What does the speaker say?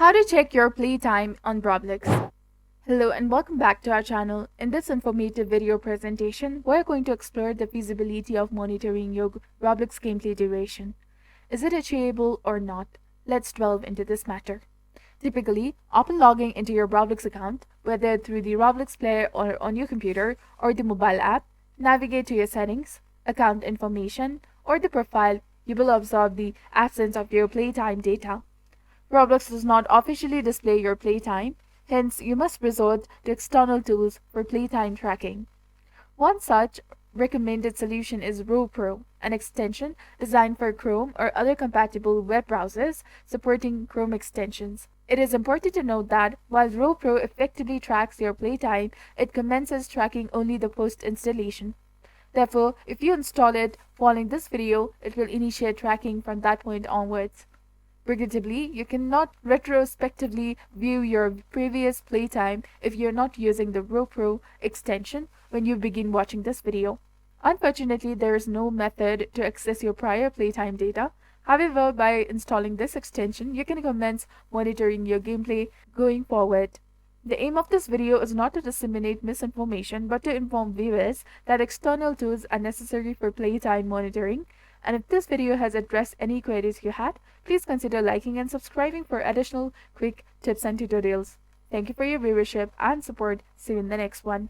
How to check your playtime on Roblox. Hello and welcome back to our channel. In this informative video presentation, we're going to explore the feasibility of monitoring your Roblox gameplay duration. Is it achievable or not? Let's delve into this matter. Typically, upon logging into your Roblox account, whether through the Roblox player or on your computer or the mobile app, navigate to your settings, account information, or the profile. You will observe the absence of your playtime data. Roblox does not officially display your playtime, hence you must resort to external tools for playtime tracking. One such recommended solution is RoPro, an extension designed for Chrome or other compatible web browsers supporting Chrome extensions. It is important to note that while RoPro effectively tracks your playtime, it commences tracking only the post-installation. Therefore, if you install it following this video, it will initiate tracking from that point onwards. Regrettably, you cannot retrospectively view your previous playtime if you're not using the RoPro extension when you begin watching this video. Unfortunately, there is no method to access your prior playtime data. However, by installing this extension, you can commence monitoring your gameplay going forward. The aim of this video is not to disseminate misinformation, but to inform viewers that external tools are necessary for playtime monitoring. And if this video has addressed any queries you had, please consider liking and subscribing for additional quick tips and tutorials. Thank you for your viewership and support. See you in the next one.